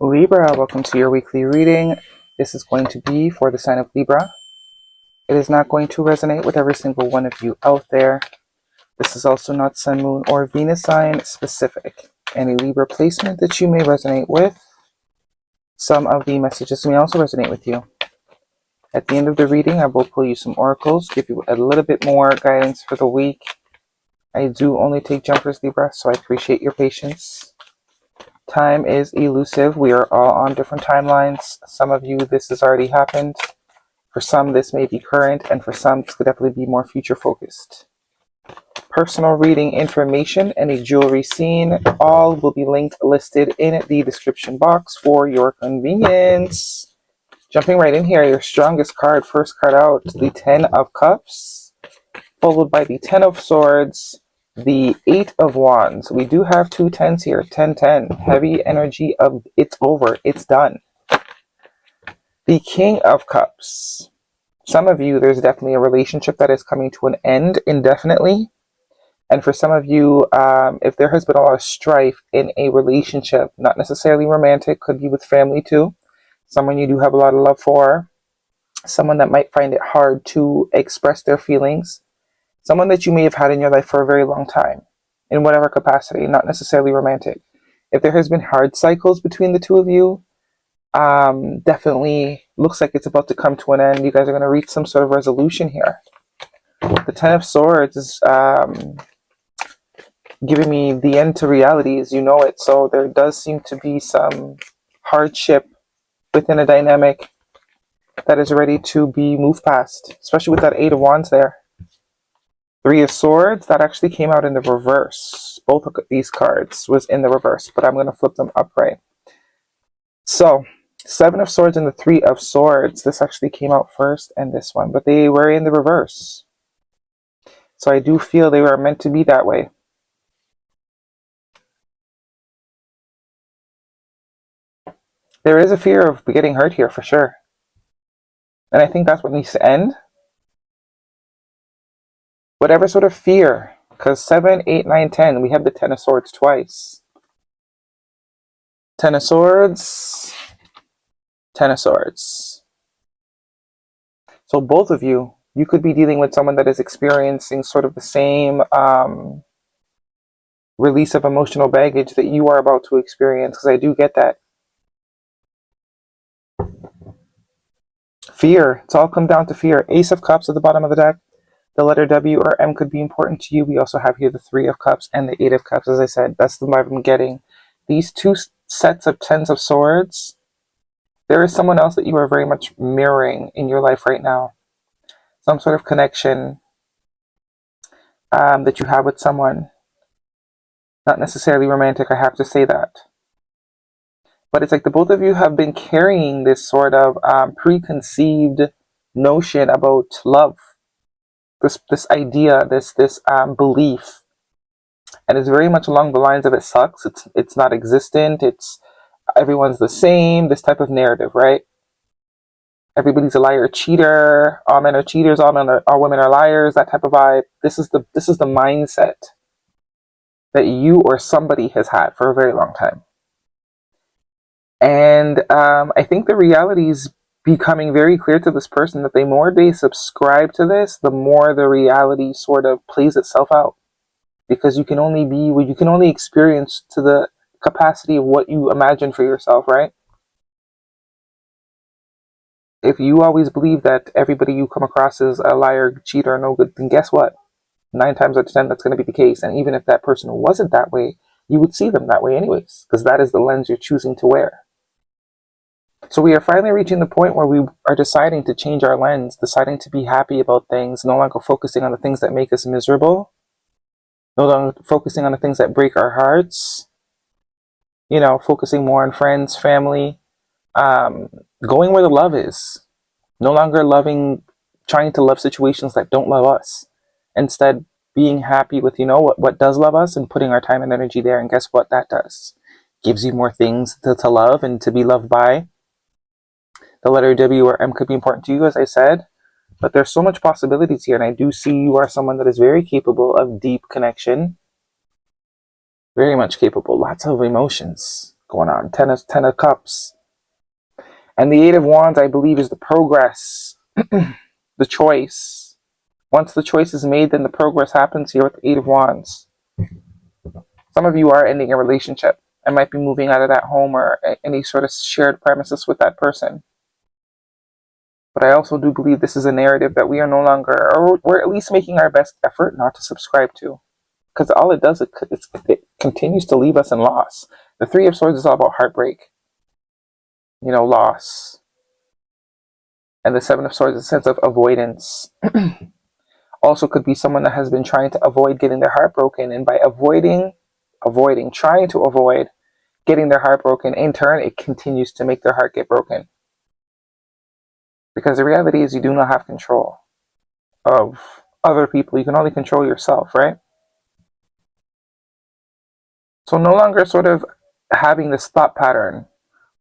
Libra, welcome to your weekly reading. This is going to be for the sign of Libra. It is not going to resonate with every single one of you out there. This is also not Sun, Moon, or Venus sign specific. Any Libra placement that you may resonate with, some of the messages may also resonate with you. At the end of the reading, I will pull you some oracles, give you a little bit more guidance for the week. I do only take jumpers, Libra, so I appreciate your patience. Time is elusive. We are all on different timelines. Some of you, this has already happened. For some, this may be current, and for some, this could definitely be more future focused. Personal reading information, any jewelry seen, all will be linked listed in the description box for your convenience. Jumping right in here, your strongest card, first card out, the 10 of Cups, followed by the 10 of Swords, the 8 of Wands. We do have two 10s here, 10-10, heavy energy of it's over, it's done. The King of Cups. Some of you, there's definitely a relationship that is coming to an end indefinitely. And for some of you, if there has been a lot of strife in a relationship, not necessarily romantic, could be with family too, someone you do have a lot of love for, someone that might find it hard to express their feelings, someone that you may have had in your life for a very long time, in whatever capacity, not necessarily romantic. If there has been hard cycles between the two of you, definitely looks like it's about to come to an end. You guys are going to reach some sort of resolution here. The 10 of Swords is giving me the end to reality as you know it. So there does seem to be some hardship within a dynamic that is ready to be moved past, especially with that 8 of Wands there. 3 of Swords, that actually came out in the reverse. Both of these cards was in the reverse, but I'm going to flip them upright. So 7 of Swords and the 3 of Swords, this actually came out first, and this one, but they were in the reverse. So I do feel they were meant to be that way. There is a fear of getting hurt here for sure. And I think that's what needs to end. Whatever sort of fear, because 7, 8, 9, 10, we have the 10 of Swords twice. 10 of Swords, 10 of Swords. So both of you, you could be dealing with someone that is experiencing sort of the same release of emotional baggage that you are about to experience, because I do get that. Fear, it's all come down to fear. Ace of Cups at the bottom of the deck. The letter W or M could be important to you. We also have here the 3 of Cups and the 8 of Cups. As I said, that's the vibe I'm getting. These two sets of 10s of Swords, there is someone else that you are very much mirroring in your life right now. Some sort of connection that you have with someone. Not necessarily romantic, I have to say that. But it's like the both of you have been carrying this sort of preconceived notion about love. This idea, this belief, and it's very much along the lines of it sucks, it's not existent, it's everyone's the same, this type of narrative, right? Everybody's a liar, a cheater, all men are cheaters, all women are liars, that type of vibe. This is the mindset that you or somebody has had for a very long time. And I think the reality is becoming very clear to this person that the more they subscribe to this, the more the reality sort of plays itself out. Because you can only experience to the capacity of what you imagine for yourself, right? If you always believe that everybody you come across is a liar, cheater, no good, then guess what? 9 times out of 10, that's going to be the case. And even if that person wasn't that way, you would see them that way anyways, because that is the lens you're choosing to wear. So we are finally reaching the point where we are deciding to change our lens, deciding to be happy about things, no longer focusing on the things that make us miserable, no longer focusing on the things that break our hearts, focusing more on friends, family, going where the love is, no longer trying to love situations that don't love us. Instead, being happy with, what does love us and putting our time and energy there. And guess what that does? Gives you more things to love and to be loved by. The letter W or M could be important to you, as I said, but there's so much possibilities here. And I do see you are someone that is very capable of deep connection. Very much capable. Lots of emotions. going on? Ten of Cups. And the Eight of Wands, I believe, is the progress, the choice. Once the choice is made, then the progress happens here with the Eight of Wands. Some of you are ending a relationship and might be moving out of that home or any sort of shared premises with that person. But I also do believe this is a narrative that we are no longer, or we're at least making our best effort not to subscribe to. Because all it does, it continues to leave us in loss. The Three of Swords is all about heartbreak, loss. And the Seven of Swords is a sense of avoidance. Also could be someone that has been trying to avoid getting their heart broken. And by trying to avoid getting their heart broken, in turn, it continues to make their heart get broken. Because the reality is you do not have control of other people. You can only control yourself, right? So no longer sort of having this thought pattern.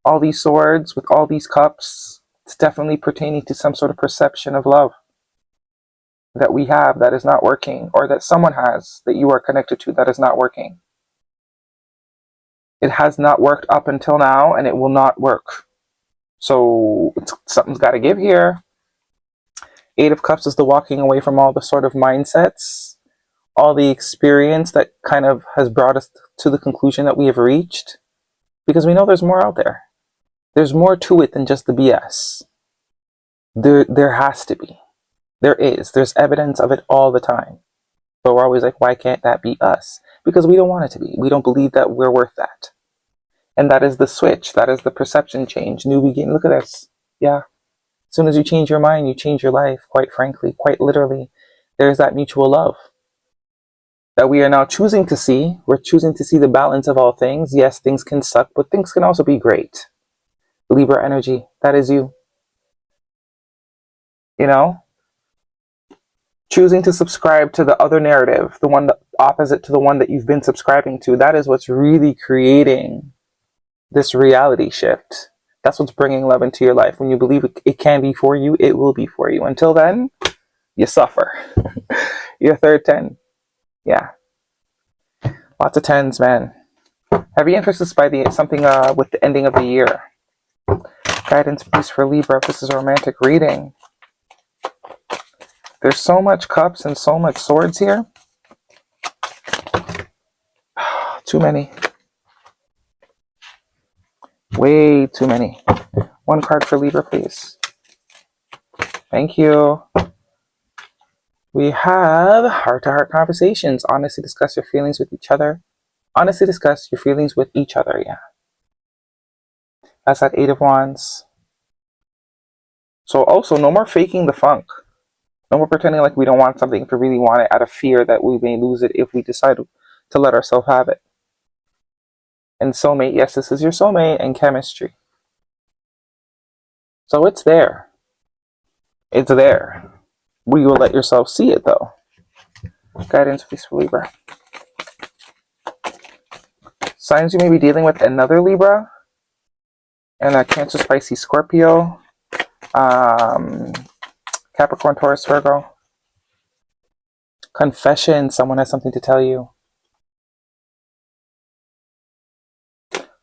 All these swords with all these cups, it's definitely pertaining to some sort of perception of love that we have that is not working, or that someone has that you are connected to that is not working. It has not worked up until now, and it will not work. So something's got to give here. Eight of Cups is the walking away from all the sort of mindsets, all the experience that kind of has brought us to the conclusion that we have reached, because we know there's more out there. There's more to it than just the BS. There has to be. There is. There's evidence of it all the time. But we're always like, why can't that be us? Because we don't want it to be. We don't believe that we're worth that. And that is the switch. That is the perception change. New beginning. Look at this. Yeah. As soon as you change your mind, you change your life, quite frankly, quite literally. There's that mutual love that we are now choosing to see. We're choosing to see the balance of all things. Yes, things can suck, but things can also be great. Libra energy, that is you. Choosing to subscribe to the other narrative, the one opposite to the one that you've been subscribing to, that is what's really creating this reality shift. That's what's bringing love into your life. When you believe it can be for you, it will be for you. Until then, you suffer. Your third 10. Yeah. Lots of 10s, man. Heavy emphasis by something with the ending of the year. Guidance, please, for Libra. This is a romantic reading. There's so much cups and so much swords here. Too many. Way too many. One card for Libra, please. Thank you. We have heart-to-heart conversations. Honestly discuss your feelings with each other. Honestly discuss your feelings with each other, yeah. That's that Eight of Wands. So also, no more faking the funk. No more pretending like we don't want something if we really want it, out of fear that we may lose it if we decide to let ourselves have it. And soulmate, yes, this is your soulmate, and chemistry. So it's there. It's there. We will let yourself see it, though. Guidance, please, for Libra. Signs you may be dealing with: another Libra, and a Cancer, Pisces, Scorpio, Capricorn, Taurus, Virgo. Confession, someone has something to tell you.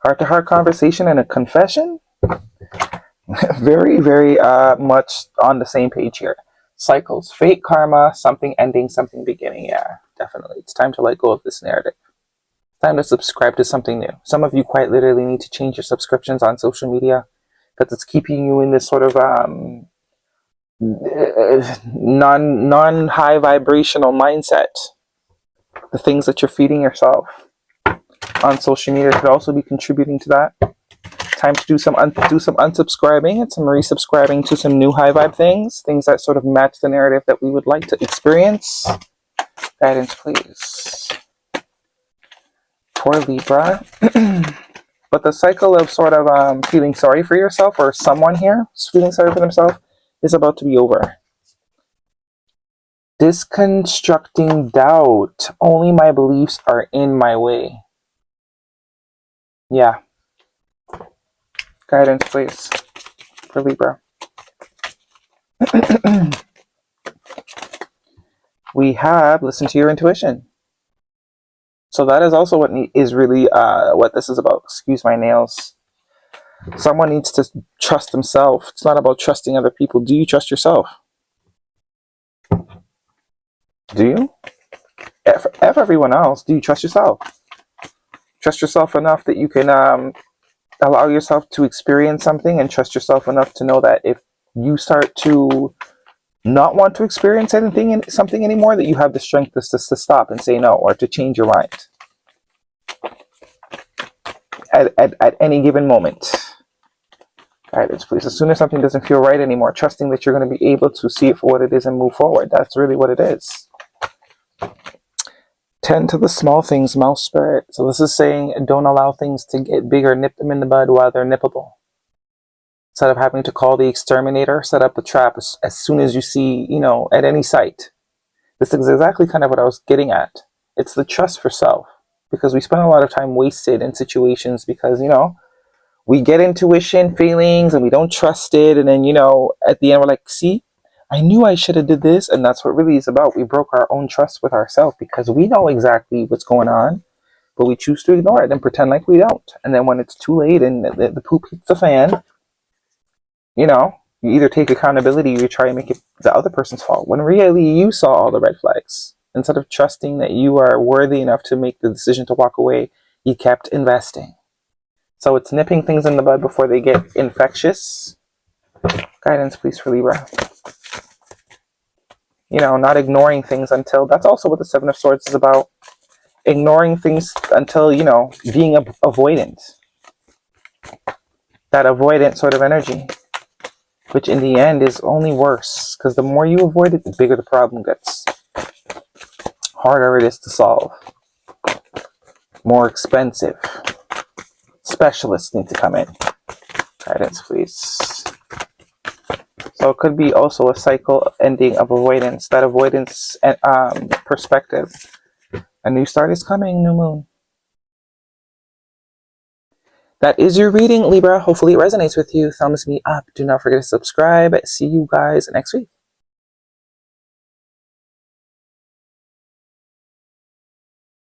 Heart-to-heart conversation and a confession. Very, very much on the same page here. Cycles, fate, karma, something ending, something beginning. Yeah, definitely. It's time to let go of this narrative. It's time to subscribe to something new. Some of you quite literally need to change your subscriptions on social media because it's keeping you in this sort of non-high vibrational mindset. The things that you're feeding yourself on social media could also be contributing to that. Time to do some unsubscribing and some resubscribing to some new high vibe things that sort of match the narrative that we would like to experience. Guidance, please, for Libra. But the cycle of sort of feeling sorry for yourself, or someone here is feeling sorry for themselves, is about to be over. Disconstructing doubt. Only my beliefs are in my way. Yeah. Guidance, please, for Libra. We have listen to your intuition. So that is also what is really what this is about. Excuse my nails. Someone needs to trust themselves. It's not about trusting other people. Do you trust yourself? Do you? F everyone else. Do you trust yourself? Trust yourself enough that you can allow yourself to experience something, and trust yourself enough to know that if you start to not want to experience something anymore, that you have the strength to stop and say no, or to change your mind at any given moment. Guidance, please. As soon as something doesn't feel right anymore, trusting that you're going to be able to see it for what it is and move forward. That's really what it is. Tend to the small things, mouse spirit. So this is saying don't allow things to get bigger. Nip them in the bud while they're nippable. Instead of having to call the exterminator, set up the trap as soon as you see, at any site. This is exactly kind of what I was getting at. It's the trust for self. Because we spend a lot of time wasted in situations because, we get intuition, feelings, and we don't trust it. And then, at the end, we're like, see, I knew I should have did this. And that's what really is about. We broke our own trust with ourselves because we know exactly what's going on, but we choose to ignore it and pretend like we don't. And then when it's too late and the poop hits the fan, you either take accountability or you try and make it the other person's fault. When really you saw all the red flags. Instead of trusting that you are worthy enough to make the decision to walk away, you kept investing. So it's nipping things in the bud before they get infectious. Guidance, please, for Libra. Not ignoring things until... That's also what the Seven of Swords is about. Ignoring things until, being avoidant. That avoidant sort of energy. Which in the end is only worse. Because the more you avoid it, the bigger the problem gets. Harder it is to solve. More expensive. Specialists need to come in. Guidance, please. So it could be also a cycle ending of avoidance. That avoidance perspective. A new start is coming, new moon. That is your reading, Libra. Hopefully it resonates with you. Thumbs me up. Do not forget to subscribe. See you guys next week.